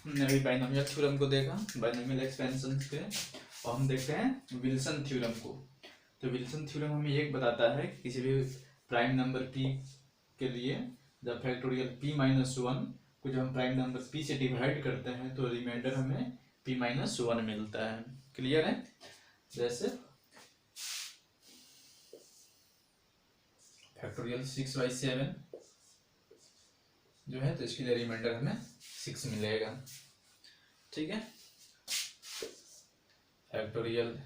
हमने अभी binomial theorem को देखा, बाइनोमियल एक्सपेंशन पे, और हम देखते हैं विल्सन थ्योरम को। तो विल्सन थ्योरम हमें एक बताता है कि किसी भी प्राइम नंबर p के लिए जब फैक्टोरियल p माइनस वन को जब हम प्राइम नंबर p से डिवाइड करते हैं तो रिमाइंडर हमें p माइनस वन मिलता है। क्लियर है? जैसे फैक्टोरियल 6/7 जो है तो इसके लिए रिमाइंडर हमें 6 मिलेगा। ठीक है, फैक्टोरियल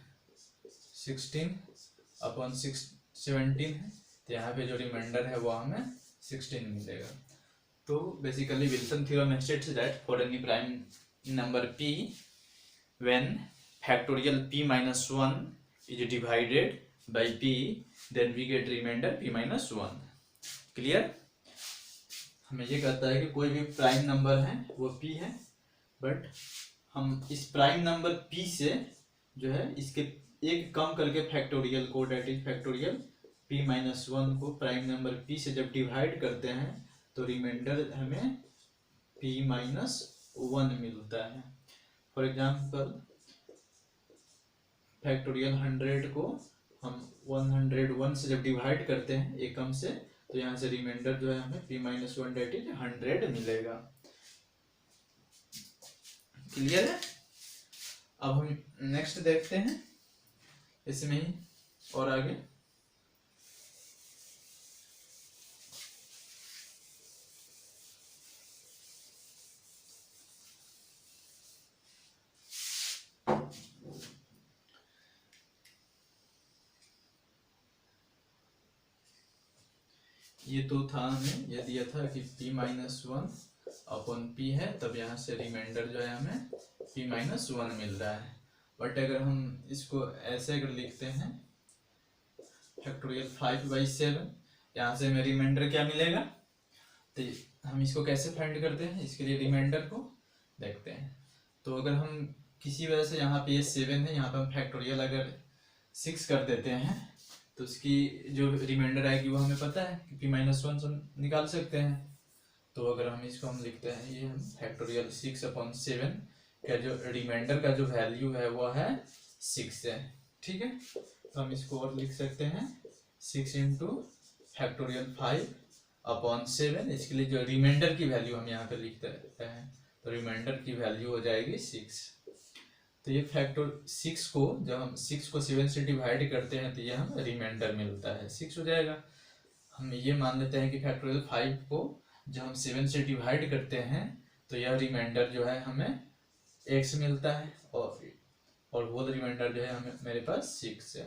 16/17 है तो यहाँ पे जो रिमाइंडर है वो हमें 16 मिलेगा। तो basically Wilson theorem states that for any prime number p when factorial p minus 1 is divided by p then we get remainder p minus 1। Clear? हमें ये कहता है कि कोई भी प्राइम नंबर है वो p है, बट हम इस प्राइम नंबर p से जो है इसके एक कम करके फैक्टोरियल को, that is factorial p minus one को प्राइम नंबर p से जब डिवाइड करते हैं तो रिमाइंडर हमें p माइनस वन मिलता है। फॉर एग्जाम्पल फैक्टोरियल 100 को हम 101 से जब डिवाइड करते हैं एकम से तो यहाँ से रिमाइंडर जो है हमें p minus one that is 100 मिलेगा। क्लियर है? अब हम नेक्स्ट देखते हैं इसमें ही और आगे। ये तो था, हमें ये दिया था कि p minus one upon p है, तब यहाँ से रिमाइंडर जो है हमें p माइनस वन मिल रहा है। बट अगर हम इसको ऐसे अगर लिखते हैं फैक्टोरियल 5/7, यहाँ से हमें रिमाइंडर क्या मिलेगा, तो हम इसको कैसे फाइंड करते हैं, इसके लिए रिमाइंडर को देखते हैं। तो अगर हम किसी वजह से यहाँ पे ये 7 है, यहाँ पे हम फैक्टोरियल अगर 6 कर देते हैं तो उसकी जो रिमाइंडर आएगी वो हमें पता है कि p माइनस वन निकाल सकते हैं। तो अगर हम इसको हम लिखते हैं ये हम फैक्टोरियल 6/7 का जो रिमाइंडर का जो वैल्यू है वो है 6 है। ठीक है, तो हम इसको और लिख सकते हैं 6 इंटू फैक्टोरियल 5/7, इसके लिए जो रिमाइंडर की वैल्यू हम यहाँ पे लिखते हैं तो रिमाइंडर की वैल्यू हो जाएगी 6। तो ये फैक्टर 6 को जब हम 6 को 7 से डिवाइड करते हैं तो ये हमें रिमाइंडर मिलता है 6 हो जाएगा। हम ये मान लेते हैं कि फैक्टोरियल 5 को जब हम 7 से डिवाइड करते हैं तो यह रिमाइंडर जो है हमें x मिलता है, और वो रिमाइंडर जो है हमें मेरे पास 6 है,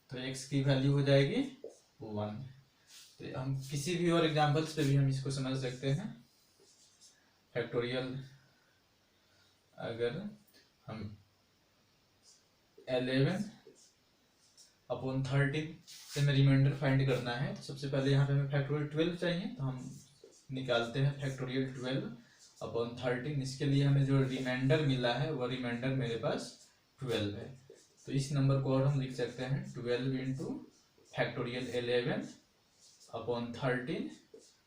तो x की वैल्यू हो जाएगी 1। तो हम किसी भी और एग्जांपल्स पे भी हम इसको समझ सकते हैं। फैक्टोरियल अगर हम 11/13 से हमें रिमाइंडर फाइंड करना है तो सबसे पहले यहाँ पे हमें फैक्टोरियल 12 चाहिए, तो हम निकालते हैं फैक्टोरियल 12/13। इसके लिए हमें जो रिमाइंडर मिला है वो रिमाइंडर मेरे पास 12 है, तो इस नंबर को और हम लिख सकते हैं 12 इंटू फैक्टोरियल 11/13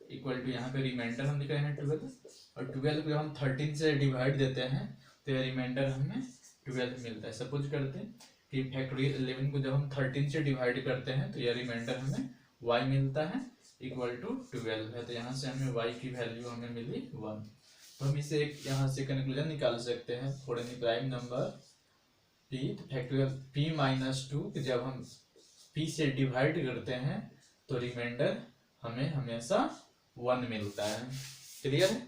इक्वल टू, यहाँ पे रिमाइंडर हम लिख रहे हैं 12, और 12 को हम 13 से डिवाइड देते हैं तो यह रिमाइंडर हमें 12 मिलता है। सपोज करते हैं कि फैक्टोरियल 11 को जब हम 13 से डिवाइड करते हैं तो यह रिमाइंडर हमें y मिलता है इक्वल टू 12 है, तो यहाँ से हमें y की वैल्यू हमें मिली 1। तो हम इसे एक यहाँ से कंक्लूजन निकाल सकते हैं for any prime number p, तो फैक्टोरियल p माइनस 2 जब हम p से डिवाइड करते हैं तो रिमाइंडर हमें हमेशा 1 मिलता है। क्लियर है?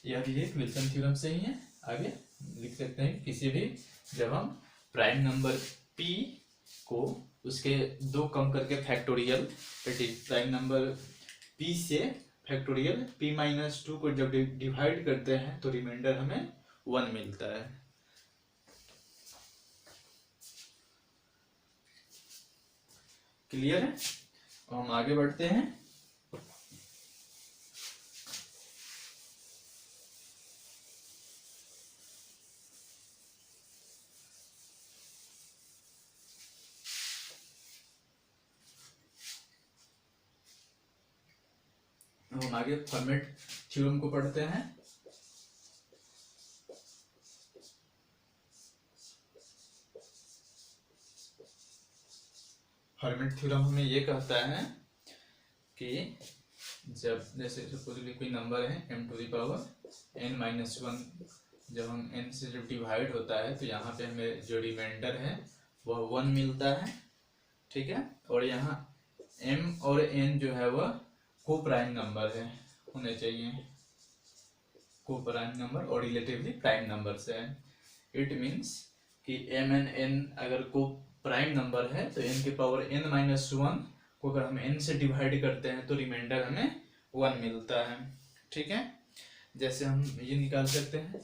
यह भी एक विल्सन थ्योरम से ही है। आगे लिख सकते हैं किसी भी जब हम प्राइम नंबर p को उसके दो कम करके फैक्टोरियल प्राइम नंबर p से फैक्टोरियल p माइनस 2 को जब डिवाइड करते हैं तो रिमाइंडर हमें 1 मिलता है। क्लियर है? हम आगे बढ़ते हैं। हम आगे फॉर्मेट थ्योरम को पढ़ते हैं। हर्मिट थ्योरम हमें ये कहता है कि जब जैसे सपोजली कोई नंबर है m⁻n-1, जब हम n से जब डिवाइड होता है तो यहाँ पे हमें जो रिमाइंडर है वह 1 मिलता है, ठीक है। और यहाँ m और n जो है वह को प्राइम नंबर है, होने चाहिए को प्राइम नंबर और रिलेटिवली प्राइम नंबर से है। इट मीन्स कि m एंड n अगर को प्राइम नंबर है तो n के पावर n-1 को अगर हम n से डिवाइड करते हैं तो रिमाइंडर हमें 1 मिलता है, ठीक है। जैसे हम ये निकाल सकते हैं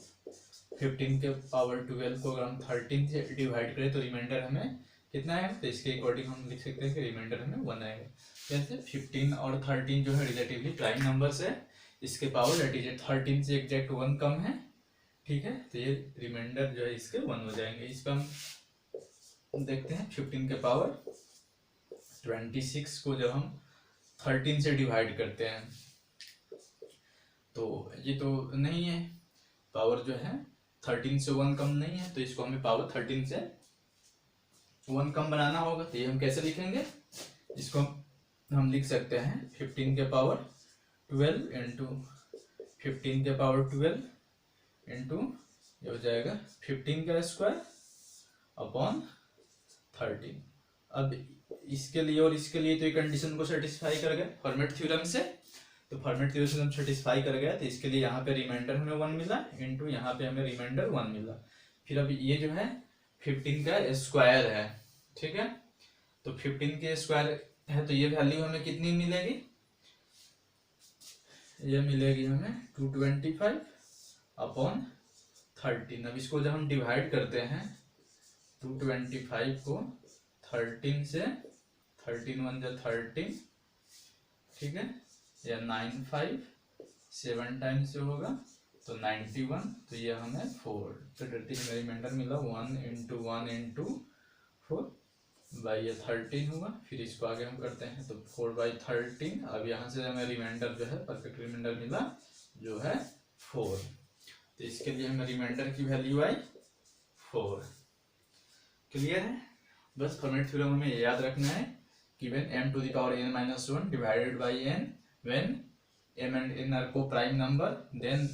15 के पावर 12 को अगर हम 13 से डिवाइड करें तो रिमाइंडर हमें कितना है, तो इसके अकॉर्डिंग हम लिख सकते हैं कि रिमाइंडर हमें 1 आएगा। जैसे 15 और 13 जो है रिलेटिवली प्राइम नंबर्स है, इसके पावर दैट इज 13 से एग्जैक्ट 1 कम है, ठीक है। तो ये रिमाइंडर जो है इसके 1 हो जाएंगे। इस पर हम देखते हैं 15 के पावर 26 को जब हम 13 से डिवाइड करते हैं तो ये तो नहीं है, पावर जो है 13 से 1 कम नहीं है, तो इसको हमें पावर 13 से 1 कम बनाना होगा। तो ये हम कैसे लिखेंगे, इसको हम लिख सकते हैं 15 के पावर 12 इंटू 15 के पावर 12 इंटू ये हो जाएगा 15 का स्क्वायर अपॉन 13। अब इसके लिए और इसके लिए तो ये कंडीशन को सेटिस्फाई कर गए हर्मिट थ्योरम से, तो हर्मिट थ्योरम से हम सेटिस्फाई कर गया, तो इसके लिए यहाँ पे रिमाइंडर हमें 1 मिला इंटू यहाँ पे हमें रिमाइंडर 1 मिला। फिर अब ये जो है 15 का स्क्वायर है, ठीक है। तो 15 के स्क्वायर है तो ये वैल्यू हमें कितनी मिलेगी, ये मिलेगी हमें 225 अपॉन 13। अब इसको जब हम डिवाइड करते हैं 225 को 13 से, 13 1 13, ठीक है, या 95 7 टाइम्स से होगा तो 91, तो ये हमें 4, तो रिमाइंडर मिला 1 इंटू 1 इंटू 4 बाई ये 13 हुआ। फिर इसको आगे हम करते हैं तो 4/13। अब यहाँ से हमें रिमाइंडर जो है परफेक्ट रिमाइंडर मिला जो है 4, तो इसके लिए हमें रिमाइंडर की वैल्यू आई 4। क्लियर है। बस हर्मिट थ्योरम हमें याद रखना है कि when m⁻n-1 divided by n, when m and n are co-prime number, then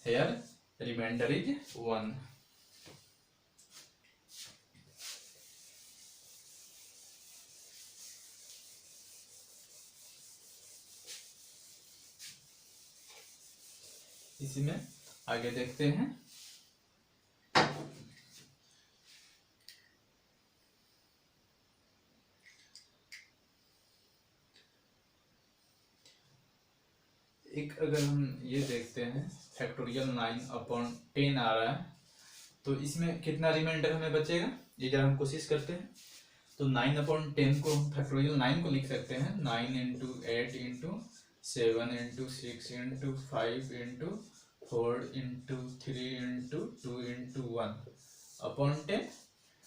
here remainder is 1. इसी में आगे देखते हैं। एक अगर हम ये देखते हैं फैक्टोरियल 9/10 आ रहा है, तो इसमें कितना रिमाइंडर हमें बचेगा, ये जरा हम कोशिश करते हैं। तो 9/10 को फैक्टोरियल 9 को लिख सकते हैं 9 into 8 into 7 into 6 into 5 into 4 into 3 into 2 into 1/10,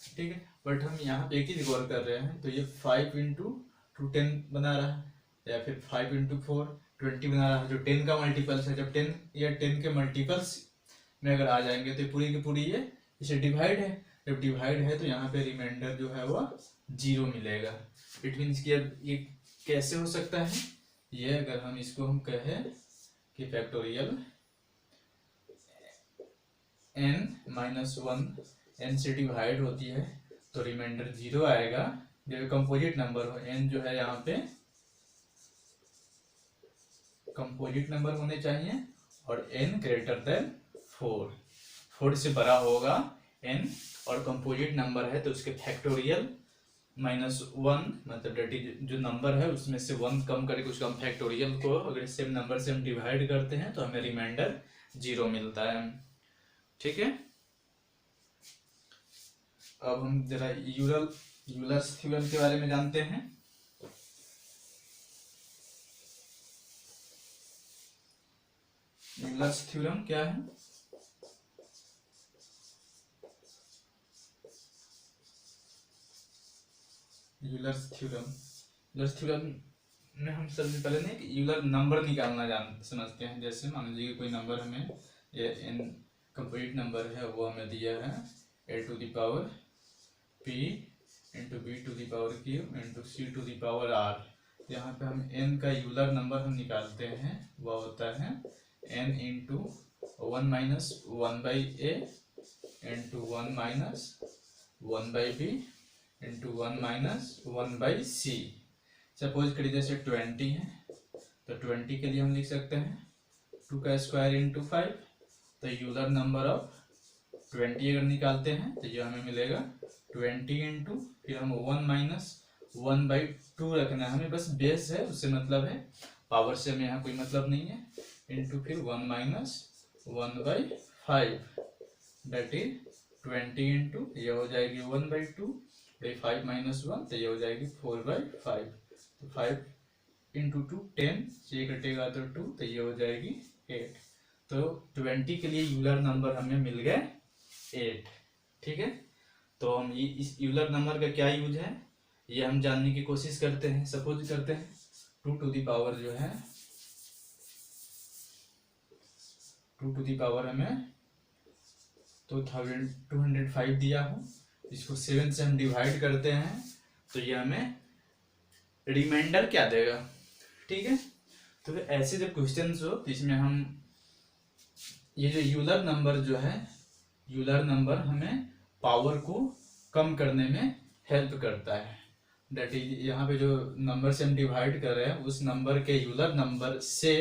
ठीक है। बट हम यहाँ पे एक ही गौर कर रहे हैं, तो ये 5 इंटू 10 बना रहा है, या फिर 5 इंटू 4 20 बना रहा है, जो 10 का मल्टीपल्स है। जब 10 या 10 के मल्टीपल्स में अगर आ जाएंगे तो पूरी की पूरी ये इसे डिवाइड है, जब डिवाइड है तो यहाँ पे रिमाइंडर जो है वो 0 मिलेगा। इट मीन्स कि अब ये कैसे हो सकता है, ये अगर हम इसको हम कहें कि फैक्टोरियल n-1 n से डिवाइड होती है तो रिमाइंडर 0 आएगा। जब कंपोजिट नंबर हो, n जो है यहाँ पे कंपोजिट नंबर होने चाहिए और n ग्रेटर देन 4 से बड़ा होगा n, और कंपोजिट नंबर है तो उसके फैक्टोरियल -1, मतलब डेट इज जो नंबर है उसमें से 1 कम करके उसका हम फैक्टोरियल को अगर सेम नंबर से हम डिवाइड करते हैं तो हमें रिमाइंडर 0 मिलता है, ठीक है। अब हम जरा यूलर्स थ्योरम के बारे में जानते हैं। यूलर्स थ्योरम क्या है, यूलर्स थ्योरम में हम सबसे पहले नहीं यूलर नंबर निकालना समझते हैं। जैसे मान लीजिए कोई नंबर हमें ये n कंप्लीट नंबर है वो हमें दिया है a to the power p into B to the power Q into C to the power R. यहाँ पे हम n का यूलर नंबर हम निकालते हैं, वह होता है n into 1 minus 1/a into 1 minus 1/b into 1 minus 1/c। Suppose करिए जैसे 20 है तो 20 के लिए हम लिख सकते हैं 2 का स्क्वायर इंटू 5। तो यूलर नंबर ऑफ 20 अगर निकालते हैं तो ये हमें मिलेगा 20 इंटू, फिर हम 1 माइनस 1/2 रखना है हमें, बस बेस है उससे मतलब है, पावर से हमें यहाँ कोई मतलब नहीं है, इंटू फिर 1 माइनस 1/5 डेट इज 20 इंटू ये हो जाएगी 1/2, 5 माइनस 1 तो ये हो जाएगी 4/5। तो 5 इंटू 2 10 से ये कटेगा तो 2 तो ये हो जाएगी 8। तो 20 के लिए यूलर नंबर हमें मिल गए 8। ठीक है, तो हम ये इस यूलर नंबर का क्या यूज है ये हम जानने की कोशिश करते हैं। सपोज करते हैं 2 टू दी पावर जो है 2 टू दी पावर हमें तो 205 दिया हो, इसको 7 से हम डिवाइड करते हैं तो ये हमें रिमाइंडर क्या देगा। ठीक है, तो फिर ऐसे जब क्वेश्चन हो तो इसमें हम ये जो यूलर नंबर जो है, यूलर नंबर हमें पावर को कम करने में हेल्प करता है। डेट इज यहाँ पे जो नंबर से हम डिवाइड कर रहे हैं उस नंबर के यूलर नंबर से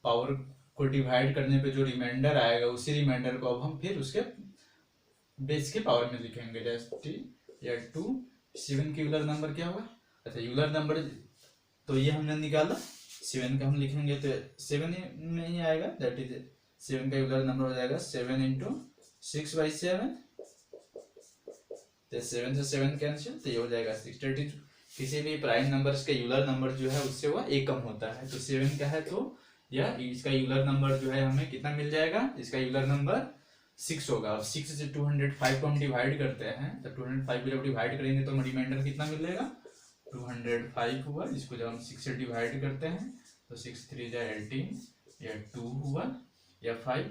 पावर को डिवाइड करने पे जो रिमाइंडर आएगा उसी रिमाइंडर को अब हम फिर उसके बेस के पावर में लिखेंगे। जैसे या 2 7 के यूलर नंबर क्या होगा, अच्छा यूलर नंबर तो ये हमने निकाला 7 का हम लिखेंगे तो 7 में ही आएगा, दैट इज 7 का यूलर नंबर हो जाएगा 7 इंटू 6/7, तो 7 से 7 कैंसिल तो ये हो जाएगा 6। किसी भी प्राइम नंबर्स के यूलर नंबर जो है उससे वह एक कम होता है, तो 7 का है तो यह इसका यूलर नंबर जो है हमें कितना मिल जाएगा, इसका यूलर नंबर 6 होगा। अब 6 से 205 को हम डिवाइड करते हैं तो 205 को जब डिवाइड करेंगे तो रिमाइंडर कितना मिलेगा 205 हुआ। इसको जब हम 6 से डिवाइड करते हैं तो 6 3 जा 18, या 2 हुआ या 5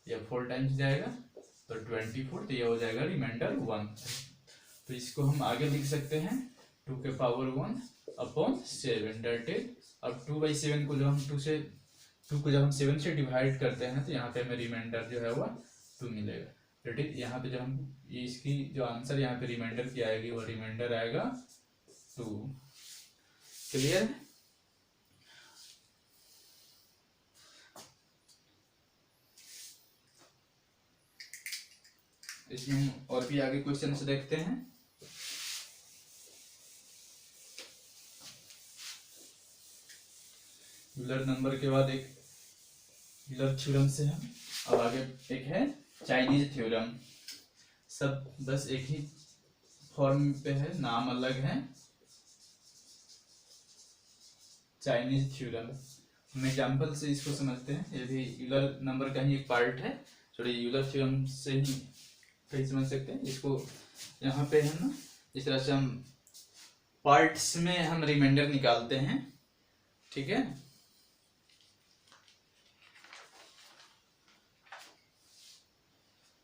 या 4 टाइम्स जाएगा तो 24, तो ये हो जाएगा रिमाइंडर 1। तो इसको हम आगे लिख सकते हैं 2 के पावर 1 अपॉन 7 डेट इज, अब 2/7 को जब हम 2 को जब हम 7 से डिवाइड करते हैं तो यहाँ पे हमें रिमाइंडर जो है वह 2 मिलेगा। डेट इज यहाँ पे जब हम इसकी जो आंसर यहाँ पे रिमाइंडर की आएगी वो रिमाइंडर आएगा 2। क्लियर? इसमें हम और भी आगे क्वेश्चन से देखते हैं। यूलर नंबर के बाद एक यूलर थ्योरम से हम अब आगे एक है चाइनीज थ्योरम। सब बस एक ही फॉर्म पे है, नाम अलग है, चाइनीज थ्योरम। हम एग्जांपल से इसको समझते हैं, ये भी यूलर नंबर का ही एक पार्ट है, सॉरी यूलर थ्योरम से ही कहीं समझ सकते हैं इसको। यहाँ पे है ना, इस तरह से हम पार्ट्स में हम रिमाइंडर निकालते हैं। ठीक है,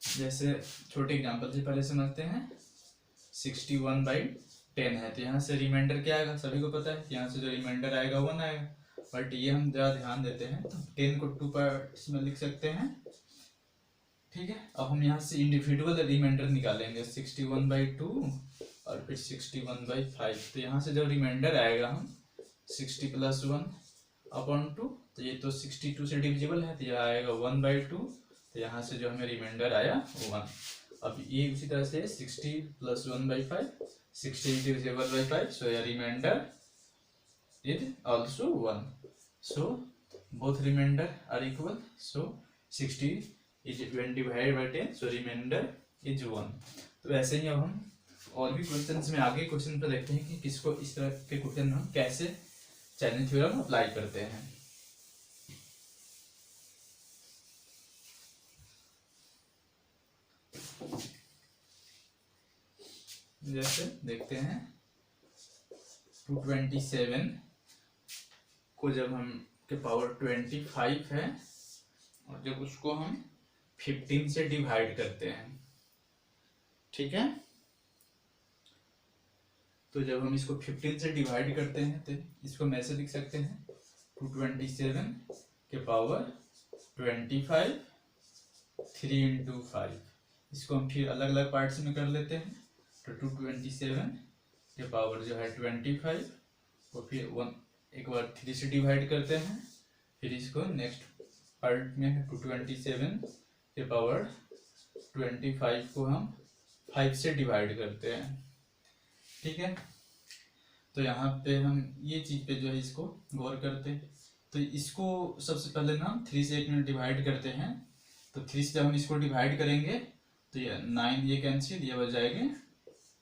जैसे छोटे एग्जांपल से पहले समझते हैं। 61/10 है तो यहाँ से रिमाइंडर क्या आएगा, सभी को पता है, यहाँ से जो रिमाइंडर आएगा 1 आएगा, बट ये हम ज़्यादा ध्यान देते हैं तो 10 को 2 पार्ट्स में लिख सकते हैं। ठीक है, अब हम यहाँ से इंडिविजुअल रिमाइंडर निकालेंगे 61/2 और फिर 61/5। तो यहाँ से जब रिमाइंडर आएगा हम 60 + 1 अपॉन 2, तो ये तो 62 से डिविजिबल है तो यह आएगा 1/2, तो यहाँ से जो हमें रिमाइंडर आया 1। अब ये उसी तरह से 60 + 1/5, 60 divisible/5, so your remainder is also 1. So both remainder are equal, so 60 is 20 divided by 10, so remainder is 1. तो ऐसे ही अब हम और भी क्वेश्चंस में आगे क्वेश्चन पर देखते हैं कि किसको इस तरह के क्वेश्चन हम कैसे चाइनीज थ्योरम अप्लाई करते हैं। जैसे देखते हैं 227 को जब हम के पावर 25 है और जब उसको हम 15 से डिवाइड करते हैं, ठीक है, तो जब हम इसको 15 से डिवाइड करते हैं तो इसको हम ऐसे लिख सकते हैं 227 के पावर 25 3 इंटू 5। इसको हम फिर अलग अलग पार्ट्स में कर लेते हैं। तो 227 के पावर जो है 25 और फिर 1 एक बार 3 से डिवाइड करते हैं। फिर इसको नेक्स्ट पार्ट में 227 के पावर 25 को हम 5 से डिवाइड करते हैं। ठीक है, तो यहाँ पे हम ये चीज पे जो है इसको गौर करते हैं। तो इसको सबसे पहले ना 3 से 1 मिनट डिवाइड करते हैं। तो 3 से जब हम इसको डिवाइड करेंगे तो ये 9 ये कैंसिल, ये बच जाएंगे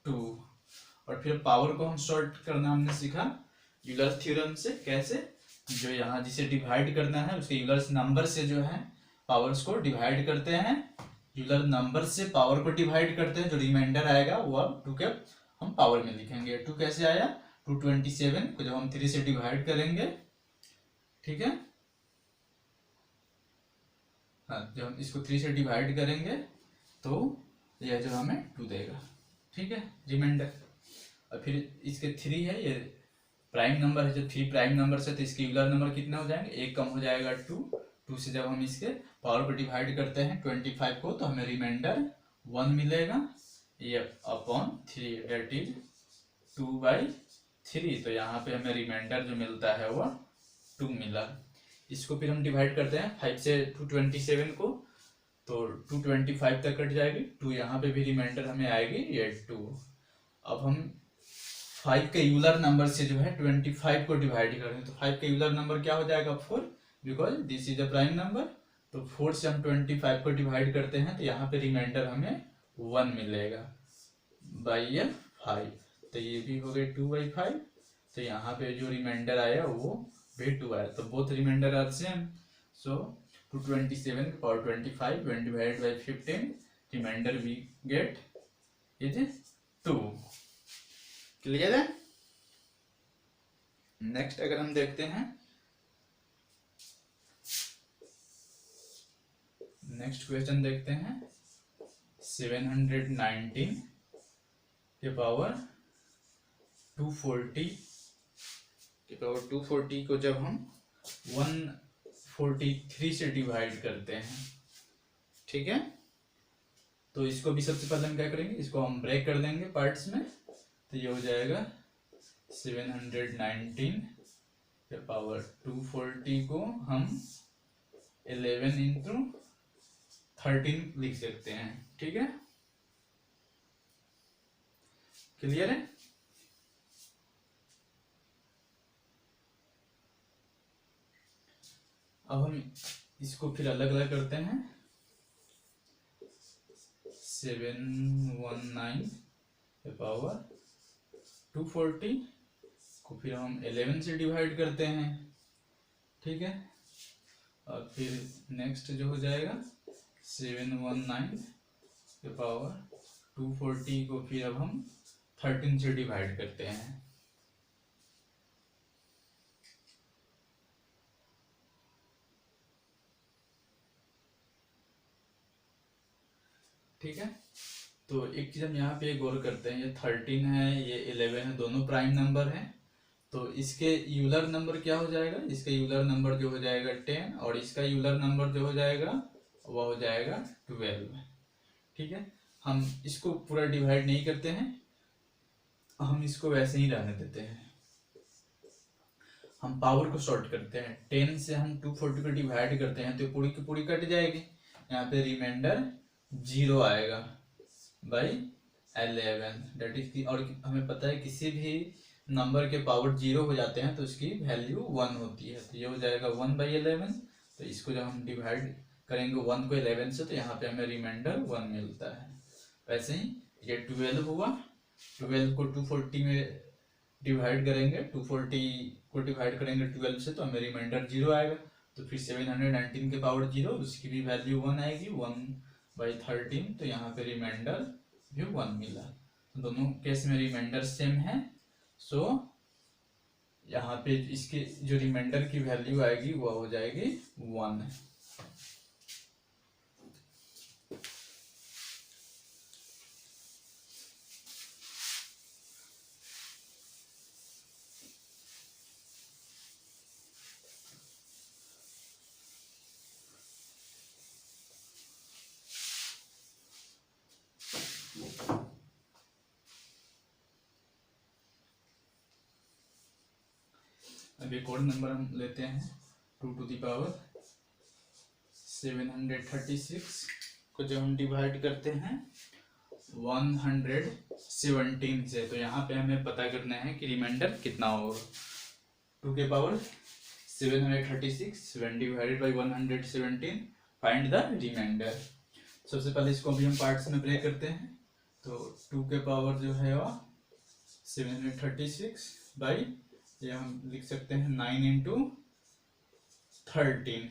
2। और फिर पावर को हम सॉर्ट करना हमने सीखा यूलर थ्योरम से। कैसे? जो यहाँ जिसे डिवाइड करना है उसके यूलर नंबर से जो है पावर्स को डिवाइड करते हैं। यूलर नंबर से पावर को डिवाइड करते हैं, जो रिमाइंडर आएगा वो अब 2 के हम पावर में लिखेंगे। 2 कैसे आया? 227 को जब हम 3 से डिवाइड करेंगे, ठीक है, हाँ, जब हम इसको 3 से डिवाइड करेंगे तो यह जो हमें 2 देगा। ठीक है, रिमाइंडर। और फिर इसके 3 है, ये प्राइम नंबर है। जो 3 प्राइम नंबर से तो इसके यूलर नंबर कितने हो जाएंगे? 1 कम हो जाएगा 2 से जब हम इसके पावर को डिवाइड करते हैं 25 को तो हमें रिमाइंडर 1 मिलेगा। ये अपॉन 3 डेट इज 2/3। तो यहाँ पे हमें रिमाइंडर जो मिलता है वो 2 मिला। इसको फिर हम डिवाइड करते हैं 5 से 227 को, तो 225 तक कट जाएगी। 2 यहाँ पे भी रिमाइंडर हमें आएगी, ये 2। अब हम 5 के यूलर नंबर से जो है 25 को डिवाइड कर रहे हैं। तो 5 का यूलर नंबर क्या हो जाएगा? 4, because this is a prime number. तो 4 से हम 25 को डिवाइड करते हैं तो यहाँ पे रिमाइंडर हमें 1 मिलेगा बाई 5। तो ये भी हो गए 2/5। तो यहाँ पे जो रिमाइंडर आया वो भी 2 आया। तो both remainder are same. So 227 power 25 when divided by 15, remainder we get is 2। Clear है? नेक्स्ट अगर हम देखते हैं, नेक्स्ट क्वेश्चन देखते हैं 719 के पावर 240 के पावर 240 को जब हम 143 से डिवाइड करते हैं, ठीक है, तो इसको भी सबसे पहले हम क्या करेंगे? इसको हम ब्रेक कर देंगे पार्ट्स में। तो ये हो जाएगा 719 के पावर 240 को हम 11 इंटू 13 लिख सकते हैं। ठीक है, क्लियर है? अब हम इसको फिर अलग अलग करते हैं। 719 के पावर 240 को फिर हम 11 से डिवाइड करते हैं। ठीक है, और फिर नेक्स्ट जो हो जाएगा 719 के पावर 240 को फिर अब हम 13 से डिवाइड करते हैं। ठीक है, तो एक चीज हम यहाँ पे गौर करते हैं, ये 13 है, ये 11 है, दोनों प्राइम नंबर हैं। तो इसके यूलर नंबर क्या हो जाएगा? इसका यूलर नंबर जो हो जाएगा 10 और इसका यूलर नंबर जो हो जाएगा वह हो जाएगा 12। ठीक है, हम इसको पूरा डिवाइड नहीं करते हैं, हम इसको वैसे ही रहने देते हैं। हम पावर को सॉर्ट करते हैं। 10 से हम 240 को डिवाइड करते हैं तो पूरी की पूरी कट जाएगी। यहाँ पे रिमाइंडर 0 आएगा बाई 11 डेट इज। और हमें पता है किसी भी नंबर के पावर 0 हो जाते हैं तो उसकी वैल्यू 1 होती है। तो ये हो जाएगा 1/11। तो इसको जब हम डिवाइड करेंगे 1 को 11 से तो यहाँ पे हमें रिमाइंडर 1 मिलता है। वैसे ही ये 12 हुआ, 12 को 240 में डिवाइड करेंगे, 240 को डिवाइड करेंगे 12 से तो हमें रिमाइंडर 0 आएगा। तो फिर 719 के पावर 0 उसकी भी वैल्यू 1 आएगी, 1/13। तो यहाँ पे रिमाइंडर भी 1 मिला। तो दोनों केस में रिमाइंडर सेम है। सो यहाँ पे इसके जो रिमाइंडर की वैल्यू आएगी वह हो जाएगी 1। अब एक और नंबर हम लेते हैं 2 टू द पावर 736 को जब हम डिवाइड करते हैं 117 से, तो यहाँ पे हमें पता करना है कि रिमाइंडर कितना होगा। 2 के power 736 when divided by 117, find the remainder. सबसे पहले इसको अभी हम पार्ट्स में ब्रेक करते हैं। तो 2 के पावर जो है वह 736 बाई, ये हम लिख सकते हैं 9 इंटू 13।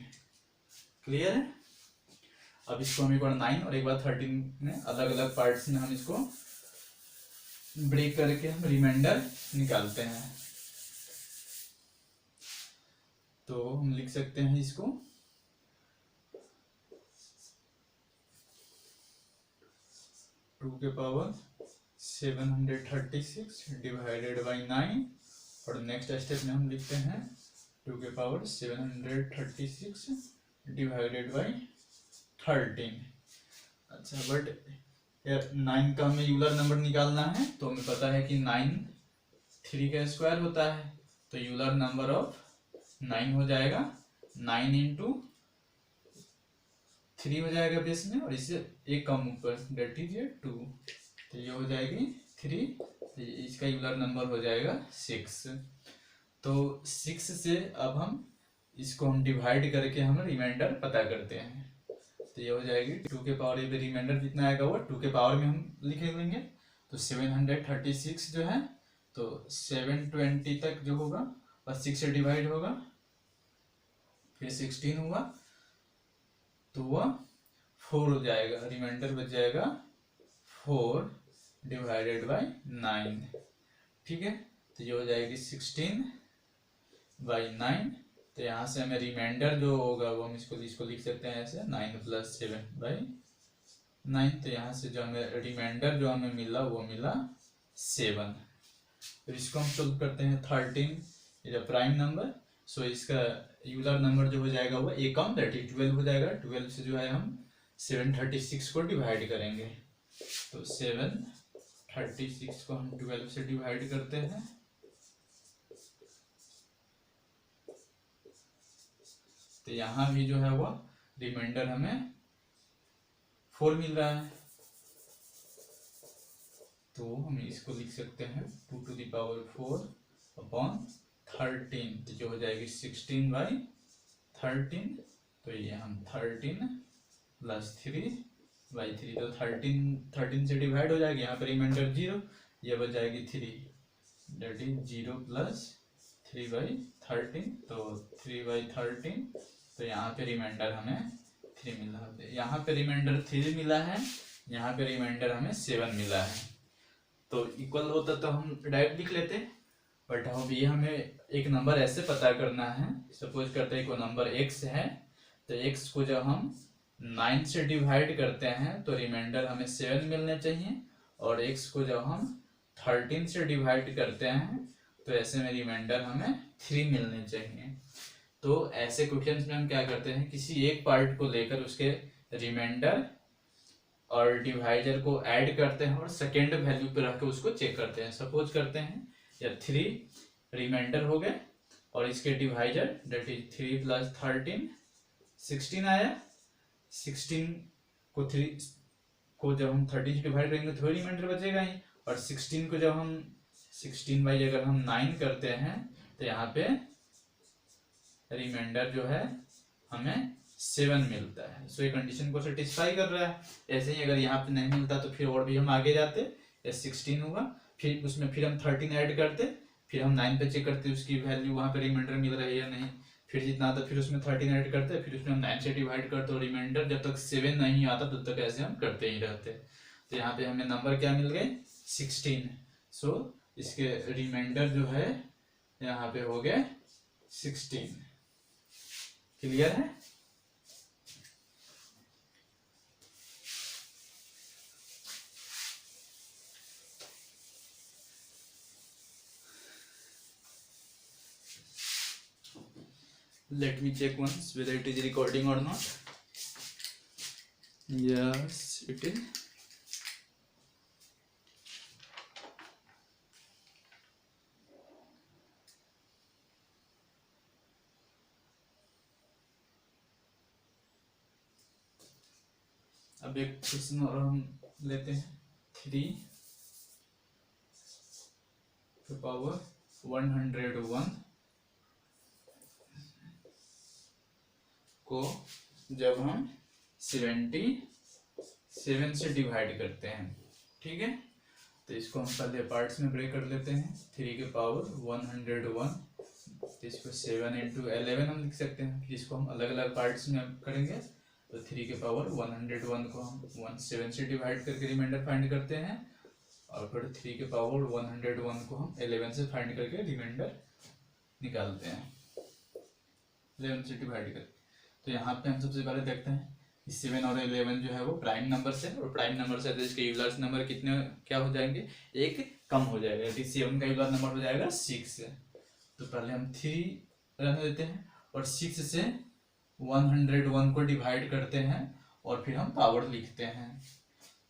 क्लियर है। अब इसको हम एक बार 9 और एक बार 13 में अलग अलग पार्ट्स में हम इसको ब्रेक करके हम रिमाइंडर निकालते हैं। तो हम लिख सकते हैं इसको 2 के पावर 736 डिवाइडेड बाई 9, और नेक्स्ट स्टेप में हम लिखते हैं 2 के पावर 736 डिवाइडेड बाई 13। अच्छा, बट यार 9 का हमें यूलर नंबर निकालना है, तो हमें पता है कि 9 3 का स्क्वायर होता है, तो यूलर नंबर ऑफ 9 हो जाएगा 9 इंटू 3 हो जाएगा बेस में, और इससे एक कम ऊपर डेट इज 2, तो ये हो जाएगी 3, तो इसका यूलर नंबर हो जाएगा 6। तो 6 से अब हम इसको हम डिवाइड करके हम रिमाइंडर पता करते हैं। तो ये हो जाएगी 2 के पावर, ये रिमाइंडर कितना आएगा वो 2 के पावर में हम लिख लेंगे। तो 736 जो है, तो 720 तक जो होगा बस 6 से डिवाइड होगा, फिर 16 हुआ तो वह 4 हो जाएगा, रिमाइंडर बच जाएगा 4 डिवाइडेड बाई 9। ठीक है, तो ये हो जाएगी 16 बाई 9। तो यहाँ से हमें रिमाइंडर जो होगा वो हम इसको लिख सकते हैं ऐसे 9 + 7 बाई 9। तो यहाँ से जो हमें रिमाइंडर जो हमें मिला वो मिला 7। तो इसको हम सोल्व करते हैं 13 इज अ प्राइम नंबर, सो इसका यूलर नंबर जो हो जाएगा वो एक कम दैट इज 12 हो जाएगा। 12 से जो है हम 736 को डिवाइड करेंगे, तो 736 को हम 12 से डिवाइड करते हैं, तो यहाँ भी जो है वो रिमाइंडर हमें 4 मिल रहा है। तो हम इसको लिख सकते हैं 2 टू द पावर 4 अपॉन 13, तो जो हो जाएगी 16 बाई 13। तो ये हम 13 + 3 बाई 3, तो 13 से डिवाइड हो जाएगी, यहाँ पर रिमाइंडर 0, ये बच जाएगी 3, डेट इज 0 + 3 बाई 13, तो 3 बाई 13। तो यहाँ पे रिमाइंडर हमें 3 मिला है, यहाँ पे रिमाइंडर 3 मिला है, यहाँ पे रिमाइंडर हमें 7 मिला है। तो इक्वल होता तो हम डायरेक्ट लिख लेते, बट अभी हमें एक नंबर ऐसे पता करना है। सपोज करते हैं कोई नंबर x है, तो x को जब हम 9 से डिवाइड करते हैं तो रिमाइंडर हमें 7 मिलने चाहिए, और x को जब हम 13 से डिवाइड करते हैं तो ऐसे में रिमाइंडर हमें 3 मिलने चाहिए। तो ऐसे क्वेश्चंस में हम क्या करते हैं, किसी एक पार्ट को लेकर उसके रिमाइंडर और डिवाइजर को ऐड करते हैं और सेकेंड वैल्यू पे रख के उसको चेक करते हैं। सपोज करते हैं या 3 रिमाइंडर हो गए और इसके डिवाइजर डेट इज 3 + 13 16 आया। 16 को 3 को जब हम 13 से डिवाइड करेंगे तो रिमाइंडर बचेगा ही, और 16 को जब हम 16 बाई अगर हम 9 करते हैं तो यहाँ पे रिमाइंडर जो है हमें 7 मिलता है। सो ये कंडीशन को सेटिस्फाई कर रहा है। ऐसे ही अगर यहाँ पे नहीं मिलता तो फिर और भी हम आगे जाते, ये 16 हुआ, फिर उसमें फिर हम 13 ऐड करते, फिर हम 9 पे चेक करते उसकी वैल्यू वहाँ पे रिमाइंडर मिल रही है या नहीं, फिर जितना आता फिर उसमें 13 ऐड करते, फिर उसमें हम 9 से डिवाइड करते, और रिमाइंडर जब तक 7 नहीं आता तब तक ऐसे हम करते ही रहते। तो यहाँ पे हमें नंबर क्या मिल गए 16। सो इसके रिमाइंडर जो है यहाँ पे हो गए 16। क्लियर है। Let me check once whether it is recording or not. Yes, it is. अब एक क्वेश्चन और हम लेते हैं, 3 की पावर 101 को जब हम 77 से डिवाइड करते हैं, ठीक है, तो इसको हम पहले पार्ट्स में ब्रेक कर लेते हैं। 3 के पावर 101, तो इसको 7 इंटू 11 हम लिख सकते हैं, जिसको हम अलग अलग पार्ट्स में करेंगे। तो 3 के पावर 101 को हम 17 से डिवाइड करके रिमाइंडर फाइंड करते हैं, और फिर 3 के पावर 101 को हम 11 से फाइंड करके रिमाइंडर निकालते हैं, 11 से डिवाइड करके। तो यहाँ पे हम सबसे पहले देखते हैं 7 और 11 जो है वो प्राइम नंबर से, और प्राइम नंबर से तो इसके यूलर्स नंबर कितने क्या हो जाएंगे, एक कम हो जाएगा, 7 का यूलर नंबर हो जाएगा 6। तो पहले हम 3 रहने देते हैं और 6 से 101 को डिवाइड करते हैं, और फिर हम पावर लिखते हैं।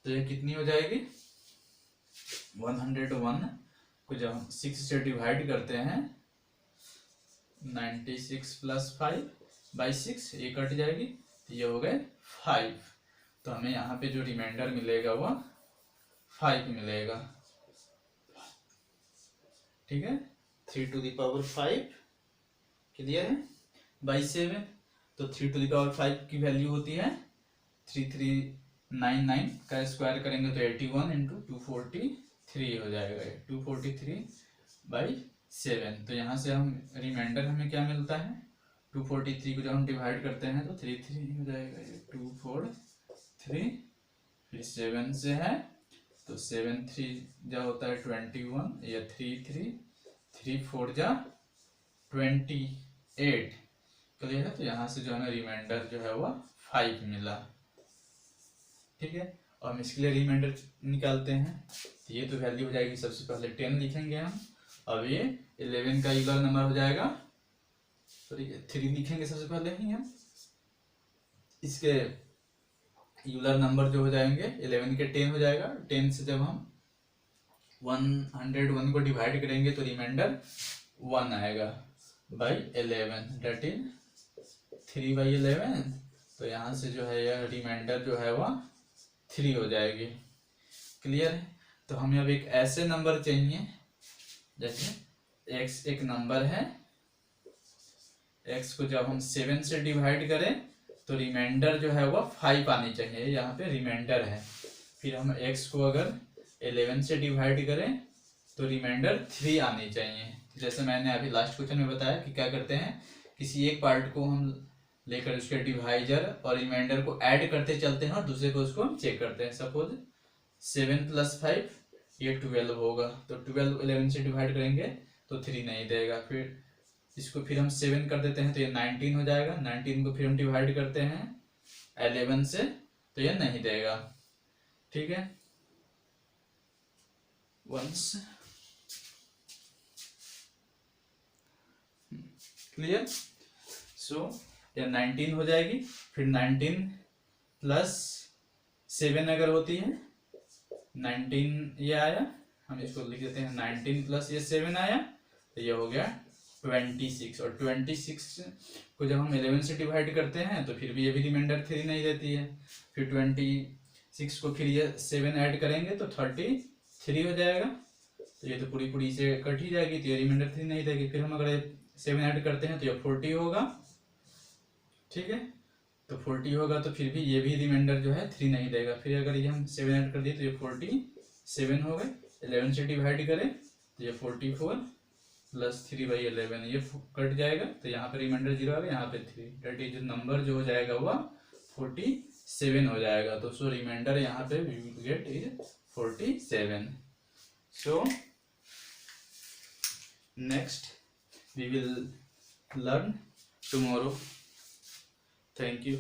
तो ये कितनी हो जाएगी, 101 को जब हम 6 से डिवाइड करते हैं, 96 प्लस 5/6 ये कट जाएगी, तो ये हो गए 5। तो हमें यहाँ पे जो रिमाइंडर मिलेगा वो 5 मिलेगा, ठीक है। 3 टू द पावर 5 क्लियर है बाई 7। तो 3 टू द पावर 5 की वैल्यू होती है 3399, का स्क्वायर करेंगे तो 81 इंटू 243 हो जाएगा, 243/7। तो यहाँ से हम रिमाइंडर हमें क्या मिलता है, 243 को जब हम डिवाइड करते हैं तो 33 हो जाएगा, 243, फिर 7 से है तो 7 3 जा होता है 21, या 3 4 जा 28, क्लियर है। तो यहाँ से जो हमें रिमाइंडर जो है वो 5 मिला, ठीक है। और हम इसके लिए रिमाइंडर निकालते हैं, तो ये तो वैल्यू हो जाएगी, सबसे पहले 10 लिखेंगे हम। अब ये 11 का यूलर नंबर हो जाएगा, तो 3 लिखेंगे सबसे पहले ही हम, इसके यूलर नंबर जो हो जाएंगे 11 के 10 हो जाएगा। 10 से जब हम 101 को डिवाइड करेंगे तो रिमाइंडर 1 आएगा बाई 11, डेट इज 3/11। तो यहाँ से जो है यह रिमाइंडर जो है वह 3 हो जाएगी, क्लियर है। तो हमें अब एक ऐसे नंबर चाहिए, जैसे x एक नंबर है, x को जब हम 7 से डिवाइड करें तो रिमाइंडर जो है वह 5 आनी चाहिए, यहाँ पे रिमाइंडर है। फिर हम x को अगर 11 से डिवाइड करें तो रिमाइंडर 3 आनी चाहिए। जैसे मैंने अभी लास्ट क्वेश्चन में बताया कि क्या करते हैं, किसी एक पार्ट को हम लेकर उसके डिवाइजर और रिमाइंडर को ऐड करते चलते हैं और दूसरे को उसको हम चेक करते हैं। सपोज 7 + 5 ये 12 होगा, तो 12 11 से डिवाइड करेंगे तो 3 नहीं देगा। फिर इसको फिर हम 7 कर देते हैं तो ये 19 हो जाएगा, 19 को फिर हम डिवाइड करते हैं 11 से तो ये नहीं देगा, ठीक है। Once clear. सो या 19 हो जाएगी, फिर 19 + 7 अगर होती है, 19 ये आया, हम इसको लिख देते हैं 19 + ये 7 आया, तो ये हो गया 26। और 26 को जब हम 11 से डिवाइड करते हैं तो फिर भी ये भी रिमाइंडर 3 नहीं देती है। फिर 26 को फिर ये 7 ऐड करेंगे तो 33 हो जाएगा, तो ये तो पूरी से कट ही जाएगी, तो ये रिमाइंडर 3 नहीं देगी। फिर हम अगर 7 ऐड करते हैं तो ये 40 होगा, ठीक है। तो 40 होगा तो फिर भी ये भी रिमाइंडर जो है 3 नहीं देगा। फिर अगर ये हम 7 ऐड कर दिए तो ये 47 हो गए, 11 से डिवाइड करें तो ये 44 + 3/11 ये कट जाएगा, तो यहाँ पे रिमाइंडर 0 आ गया, यहाँ पे 3, डेट इज नंबर जो हो जाएगा वह 47 हो जाएगा। तो सो रिमाइंडर यहाँ पे we will get is 47। So next we will learn tomorrow. Thank you.